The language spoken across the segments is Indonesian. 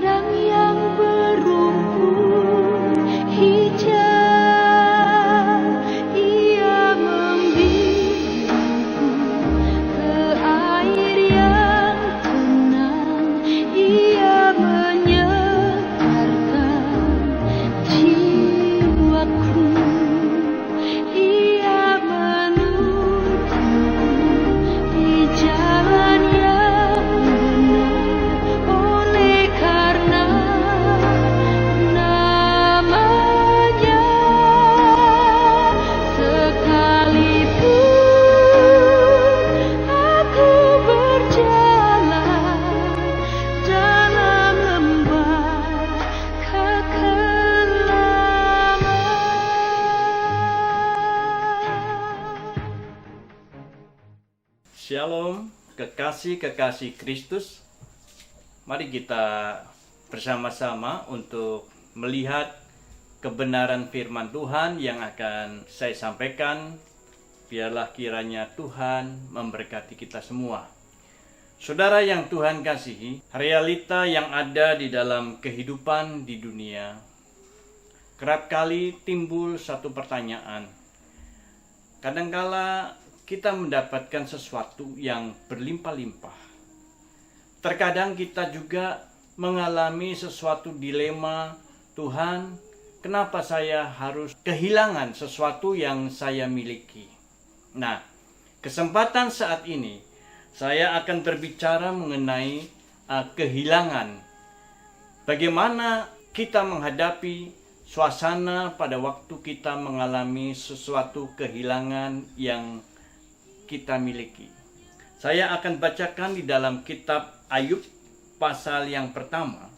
ladang yang berumput hijau, Ia membimbingku ke air yang tenang, Ia menyegarkan jiwaku, Ia menuntunku di jalan yang benar, oleh karena namanya. Sekalipun aku berjalan dalam lembah kekelaman. Shalom, kekasih-kekasih Kristus. Mari kita bersama-sama untuk melihat kebenaran firman Tuhan yang akan saya sampaikan. Biarlah kiranya Tuhan memberkati kita semua. Saudara yang Tuhan kasihi, realita yang ada di dalam kehidupan di dunia, kerap kali timbul satu pertanyaan. Kadangkala kita mendapatkan sesuatu yang berlimpah-limpah. Terkadang kita juga mengalami sesuatu dilema, Tuhan, kenapa saya harus kehilangan sesuatu yang saya miliki? Nah, kesempatan saat ini saya akan berbicara mengenai kehilangan. Bagaimana kita menghadapi suasana pada waktu kita mengalami sesuatu kehilangan yang kita miliki. Saya akan bacakan di dalam kitab Ayub pasal yang pertama,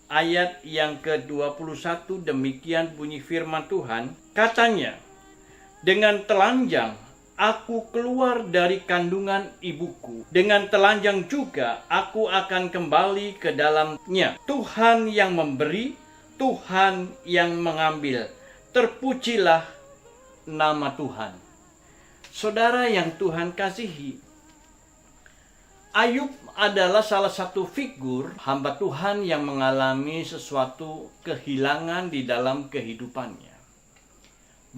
ayat yang ke-21. Demikian bunyi firman Tuhan, katanya, dengan telanjang aku keluar dari kandungan ibuku, dengan telanjang juga aku akan kembali ke dalamnya. Tuhan yang memberi, Tuhan yang mengambil, terpujilah nama Tuhan. Saudara yang Tuhan kasihi, Ayub adalah salah satu figur hamba Tuhan yang mengalami sesuatu kehilangan di dalam kehidupannya.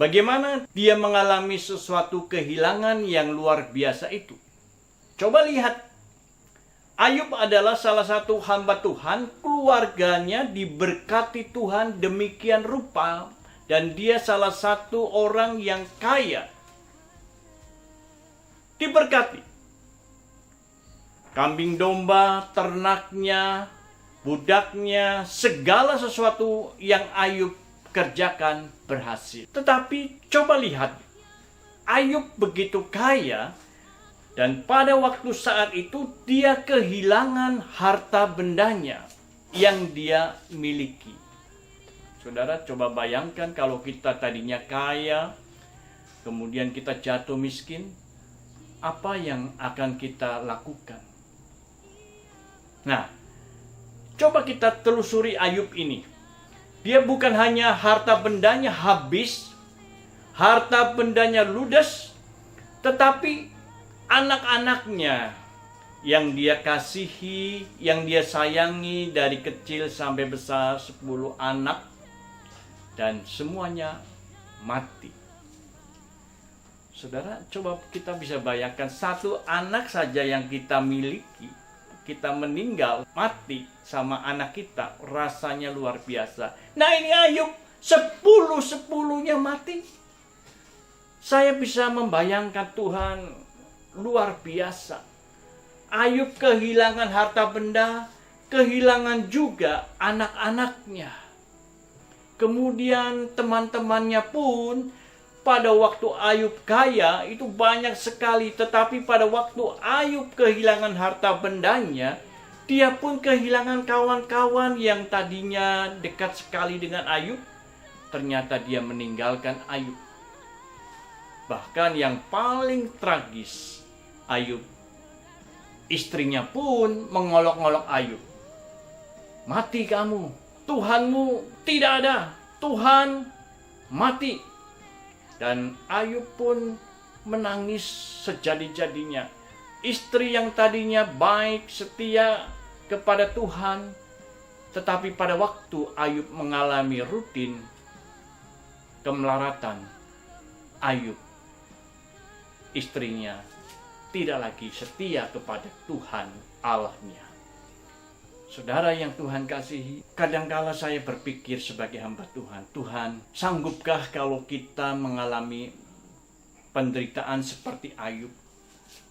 Bagaimana dia mengalami sesuatu kehilangan yang luar biasa itu? Coba lihat, Ayub adalah salah satu hamba Tuhan, keluarganya diberkati Tuhan demikian rupa, dan dia salah satu orang yang kaya, diberkati. Kambing domba, ternaknya, budaknya, segala sesuatu yang Ayub kerjakan berhasil. Tetapi coba lihat, Ayub begitu kaya, dan pada waktu saat itu dia kehilangan harta bendanya yang dia miliki. Saudara, coba bayangkan kalau kita tadinya kaya, kemudian kita jatuh miskin, apa yang akan kita lakukan? Nah, coba kita telusuri Ayub ini. Dia bukan hanya harta bendanya habis, harta bendanya ludes, tetapi anak-anaknya yang dia kasihi, yang dia sayangi dari kecil sampai besar, 10 anak, dan semuanya mati. Saudara, coba kita bisa bayangkan, satu anak saja yang kita miliki, kita meninggal, mati sama anak kita, rasanya luar biasa. Nah, ini Ayub 10-10-nya mati. Saya bisa membayangkan, Tuhan, luar biasa. Ayub kehilangan harta benda, kehilangan juga anak-anaknya. Kemudian teman-temannya pun, pada waktu Ayub kaya itu banyak sekali, tetapi pada waktu Ayub kehilangan harta bendanya, dia pun kehilangan kawan-kawan yang tadinya dekat sekali dengan Ayub. Ternyata dia meninggalkan Ayub. Bahkan yang paling tragis, Ayub, istrinya pun mengolok-olok Ayub. Mati kamu, Tuhanmu tidak ada, Tuhan mati. Dan Ayub pun menangis sejadi-jadinya. Istri yang tadinya baik, setia kepada Tuhan, Tetapi pada waktu Ayub mengalami rutin kemelaratan, Ayub, istrinya, tidak lagi setia kepada Tuhan Allahnya. Saudara yang Tuhan kasihi, kadangkala saya berpikir sebagai hamba Tuhan, Tuhan, sanggupkah kalau kita mengalami penderitaan seperti Ayub,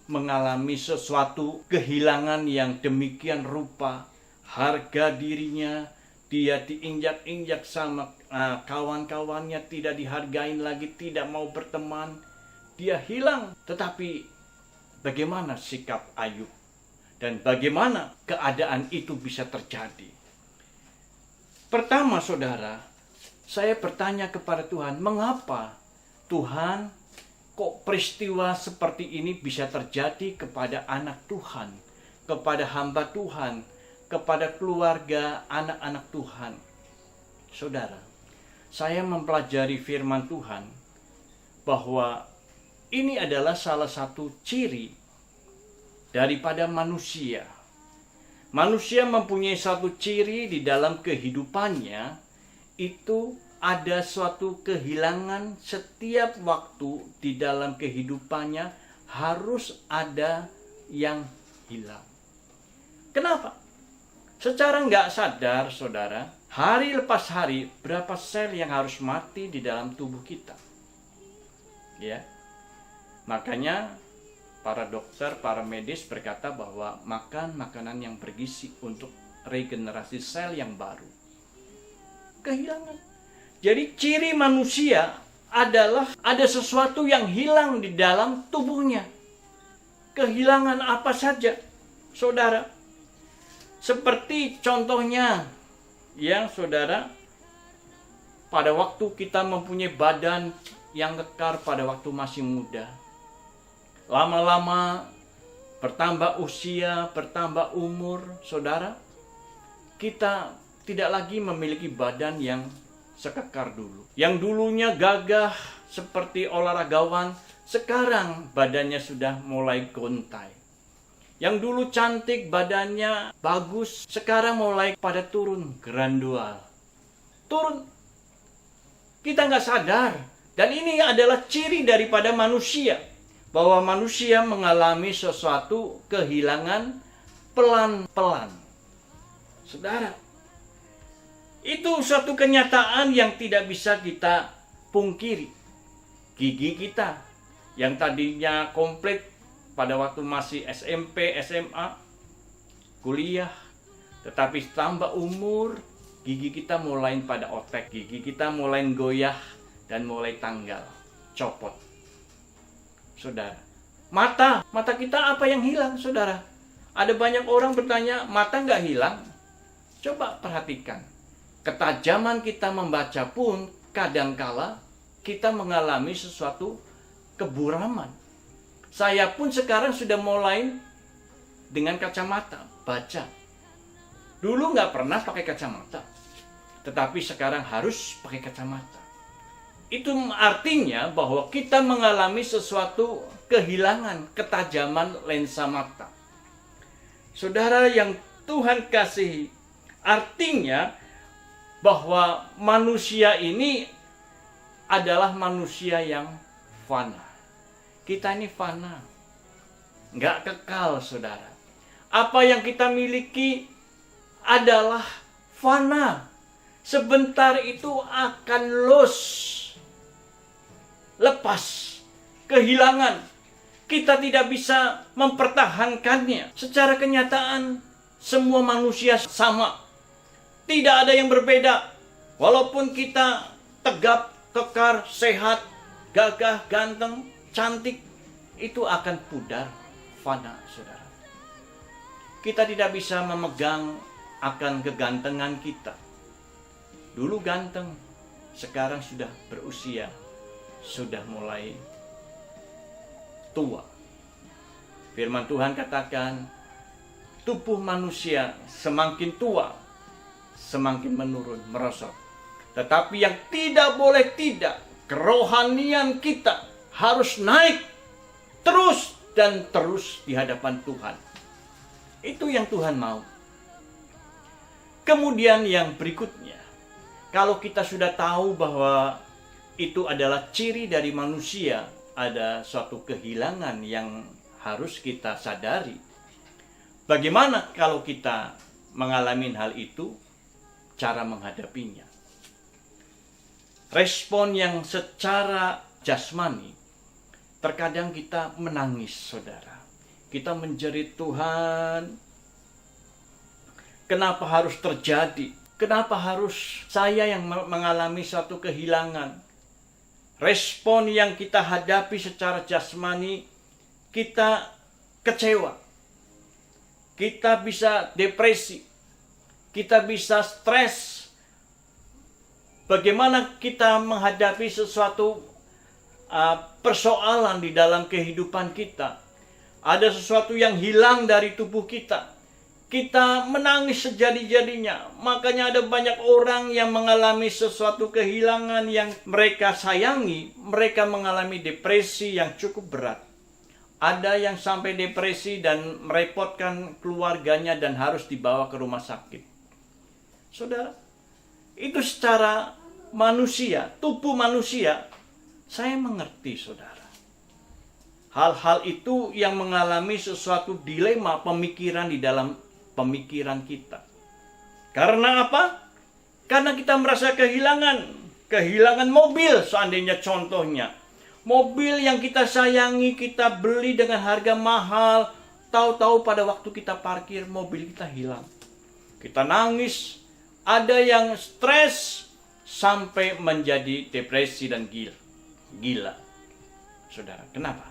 mengalami sesuatu kehilangan yang demikian rupa, harga dirinya, dia diinjak-injak sama kawan-kawannya, tidak dihargain lagi, tidak mau berteman, dia hilang. Tetapi bagaimana sikap Ayub? Dan bagaimana keadaan itu bisa terjadi? Pertama, saudara, saya bertanya kepada Tuhan, mengapa Tuhan kok peristiwa seperti ini bisa terjadi kepada anak Tuhan, kepada hamba Tuhan, kepada keluarga anak-anak Tuhan? Saudara, saya mempelajari firman Tuhan bahwa ini adalah salah satu ciri daripada manusia. Manusia mempunyai satu ciri di dalam kehidupannya, itu ada suatu kehilangan setiap waktu di dalam kehidupannya, harus ada yang hilang. Kenapa? Secara nggak sadar, saudara, hari lepas hari, berapa sel yang harus mati di dalam tubuh kita. Ya, makanya para dokter, para medis berkata bahwa makan makanan yang bergizi untuk regenerasi sel yang baru. Kehilangan. Jadi ciri manusia adalah ada sesuatu yang hilang di dalam tubuhnya. Kehilangan apa saja, saudara? Seperti contohnya, ya saudara, pada waktu kita mempunyai badan yang kekar pada waktu masih muda, lama-lama bertambah usia, bertambah umur, saudara, kita tidak lagi memiliki badan yang sekekar dulu. Yang dulunya gagah seperti olahragawan, sekarang badannya sudah mulai gontai. Yang dulu cantik, badannya bagus, sekarang mulai pada turun, gerandual. Turun. Kita nggak sadar. Dan ini adalah ciri daripada manusia. Bahwa manusia mengalami sesuatu kehilangan pelan-pelan. Saudara, itu suatu kenyataan yang tidak bisa kita pungkiri. Gigi kita yang tadinya komplit pada waktu masih SMP, SMA, kuliah, tetapi tambah umur, gigi kita mulai pada otek, gigi kita mulai goyah dan mulai tanggal, copot. Saudara, mata kita apa yang hilang, saudara? Ada banyak orang bertanya, mata nggak hilang? Coba perhatikan, ketajaman kita membaca pun kadangkala kita mengalami sesuatu keburaman. Saya pun sekarang sudah mulai dengan kacamata baca. Dulu nggak pernah pakai kacamata, tetapi sekarang harus pakai kacamata. Itu artinya bahwa kita mengalami sesuatu kehilangan ketajaman lensa mata. Saudara yang Tuhan kasihi, artinya bahwa manusia ini adalah manusia yang fana. Kita ini fana, nggak kekal, saudara. Apa yang kita miliki adalah fana. Sebentar itu akan lepas, kehilangan. Kita tidak bisa mempertahankannya. Secara kenyataan, semua manusia sama. Tidak ada yang berbeda. Walaupun kita tegap, kekar, sehat, gagah, ganteng, cantik, itu akan pudar, fana, saudara. Kita tidak bisa memegang akan kegantengan kita. Dulu ganteng, sekarang sudah berusia, sudah mulai tua. Firman Tuhan katakan, tubuh manusia semakin tua, semakin menurun, merosot. Tetapi yang tidak boleh tidak, kerohanian kita harus naik terus dan terus di hadapan Tuhan. Itu yang Tuhan mau. Kemudian yang berikutnya, kalau kita sudah tahu bahwa itu adalah ciri dari manusia, ada suatu kehilangan yang harus kita sadari. Bagaimana kalau kita mengalami hal itu? Cara menghadapinya. Respon yang secara jasmani, terkadang kita menangis, saudara. Kita menjerit, Tuhan, kenapa harus terjadi? Kenapa harus saya yang mengalami suatu kehilangan? Respon yang kita hadapi secara jasmani, kita kecewa. Kita bisa depresi. Kita bisa stres. Bagaimana kita menghadapi sesuatu persoalan di dalam kehidupan kita? Ada sesuatu yang hilang dari tubuh kita. Kita menangis sejadi-jadinya. Makanya ada banyak orang yang mengalami sesuatu kehilangan yang mereka sayangi. Mereka mengalami depresi yang cukup berat. Ada yang sampai depresi dan merepotkan keluarganya dan harus dibawa ke rumah sakit. Saudara, itu secara manusia, tubuh manusia, saya mengerti, saudara. Hal-hal itu yang mengalami sesuatu dilema pemikiran di dalam pemikiran kita. Karena apa? Karena kita merasa kehilangan mobil seandainya contohnya. Mobil yang kita sayangi, kita beli dengan harga mahal, tahu-tahu pada waktu kita parkir mobil kita hilang. Kita nangis, ada yang stres sampai menjadi depresi dan gila. Saudara, kenapa?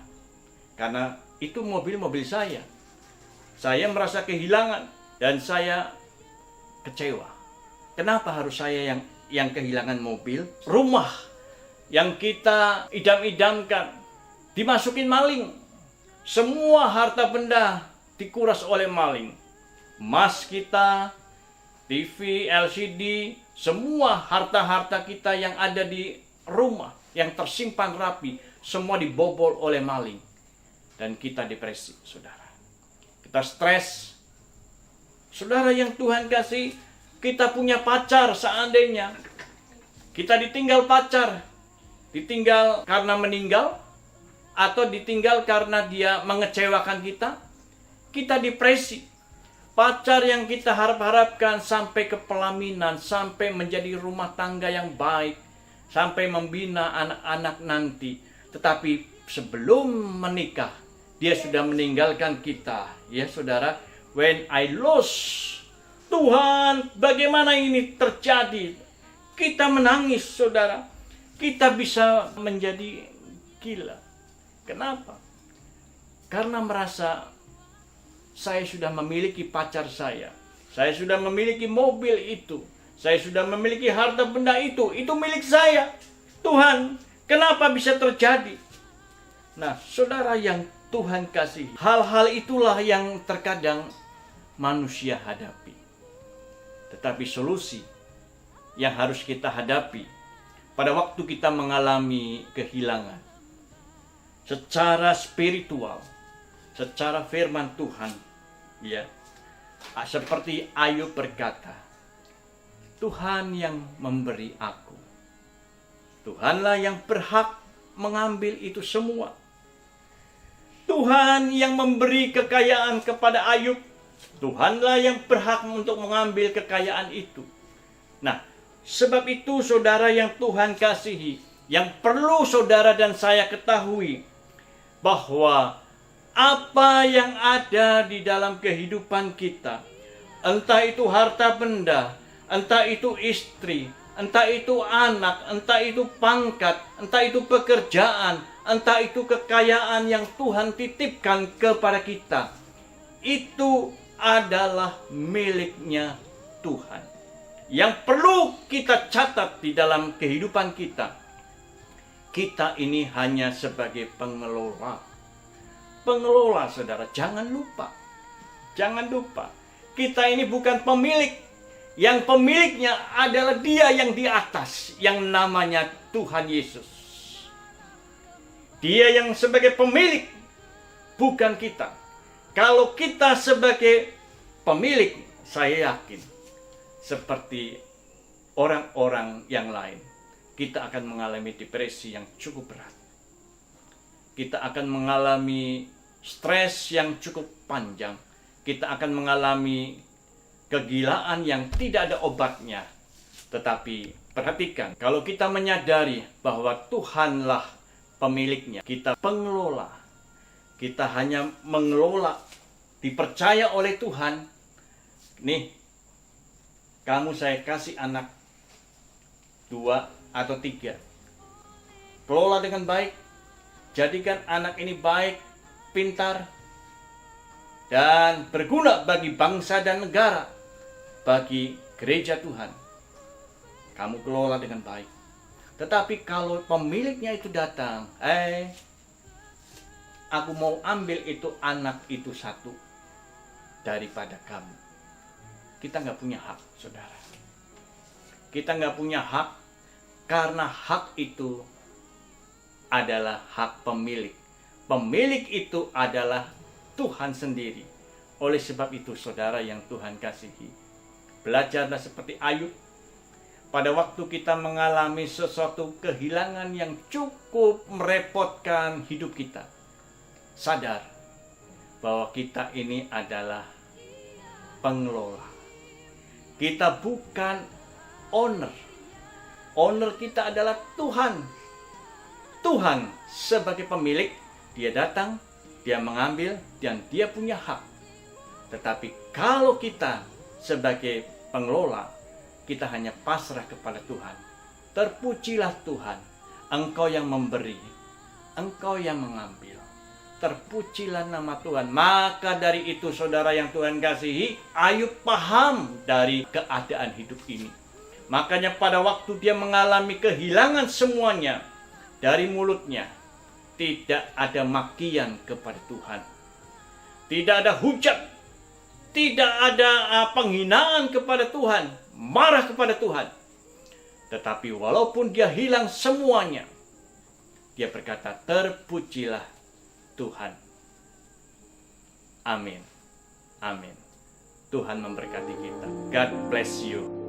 Karena itu mobil saya. Saya merasa kehilangan dan saya kecewa. Kenapa harus saya yang kehilangan mobil? Rumah yang kita idam-idamkan dimasukin maling. Semua harta benda dikuras oleh maling. Emas kita, TV, LCD, semua harta-harta kita yang ada di rumah, yang tersimpan rapi, semua dibobol oleh maling. Dan kita depresi, saudara. Kita stres. Saudara yang Tuhan kasih, kita punya pacar seandainya. Kita ditinggal pacar. Ditinggal karena meninggal. Atau ditinggal karena dia mengecewakan kita. Kita depresi. Pacar yang kita harap-harapkan sampai ke pelaminan, sampai menjadi rumah tangga yang baik, sampai membina anak-anak nanti. Tetapi sebelum menikah, dia sudah meninggalkan kita. Ya saudara, when I lost, Tuhan, bagaimana ini terjadi? Kita menangis, saudara. Kita bisa menjadi gila. Kenapa? Karena merasa saya sudah memiliki pacar saya sudah memiliki mobil itu, saya sudah memiliki harta benda itu milik saya. Tuhan, kenapa bisa terjadi? Nah, saudara yang Tuhan kasih, hal-hal itulah yang terkadang manusia hadapi. Tetapi solusi yang harus kita hadapi pada waktu kita mengalami kehilangan, secara spiritual, secara firman Tuhan, ya, seperti Ayub berkata, Tuhan yang memberi aku, Tuhanlah yang berhak mengambil itu semua. Tuhan yang memberi kekayaan kepada Ayub, Tuhanlah yang berhak untuk mengambil kekayaan itu. Nah, sebab itu saudara yang Tuhan kasihi, yang perlu saudara dan saya ketahui, bahwa apa yang ada di dalam kehidupan kita, entah itu harta benda, entah itu istri, entah itu anak, entah itu pangkat, entah itu pekerjaan, entah itu kekayaan yang Tuhan titipkan kepada kita, itu adalah miliknya Tuhan. Yang perlu kita catat di dalam kehidupan kita, kita ini hanya sebagai pengelola. Pengelola, saudara, jangan lupa. Jangan lupa. Kita ini bukan pemilik. Yang pemiliknya adalah Dia yang di atas, yang namanya Tuhan Yesus. Dia yang sebagai pemilik, bukan kita. Kalau kita sebagai pemilik, saya yakin seperti orang-orang yang lain. Kita akan mengalami depresi yang cukup berat. Kita akan mengalami stres yang cukup panjang. Kita akan mengalami kegilaan yang tidak ada obatnya. Tetapi perhatikan, kalau kita menyadari bahwa Tuhanlah pemiliknya, kita pengelola, kita hanya mengelola, dipercaya oleh Tuhan. Nih, kamu saya kasih anak 2 atau 3. Kelola dengan baik. Jadikan anak ini baik, pintar, dan berguna bagi bangsa dan negara, bagi gereja Tuhan. Kamu kelola dengan baik. Tetapi kalau pemiliknya itu datang, aku mau ambil itu anak itu satu daripada kamu. Kita nggak punya hak, saudara. Kita nggak punya hak, karena hak itu adalah hak pemilik. Pemilik itu adalah Tuhan sendiri. Oleh sebab itu, saudara yang Tuhan kasihi, belajarlah seperti Ayub. Pada waktu kita mengalami sesuatu kehilangan yang cukup merepotkan hidup kita, sadar bahwa kita ini adalah pengelola. Kita bukan owner. Owner kita adalah Tuhan. Tuhan sebagai pemilik, dia datang, dia mengambil, dan dia punya hak. Tetapi kalau kita sebagai pengelola, kita hanya pasrah kepada Tuhan. Terpujilah Tuhan, Engkau yang memberi, Engkau yang mengambil. Terpujilah nama Tuhan. Maka dari itu, saudara yang Tuhan kasihi, Ayub paham dari keadaan hidup ini. Makanya pada waktu dia mengalami kehilangan semuanya, dari mulutnya tidak ada makian kepada Tuhan. Tidak ada hujat. Tidak ada penghinaan kepada Tuhan. Marah kepada Tuhan. Tetapi walaupun dia hilang semuanya, dia berkata, terpujilah Tuhan. Amin. Amin. Tuhan memberkati kita. God bless you.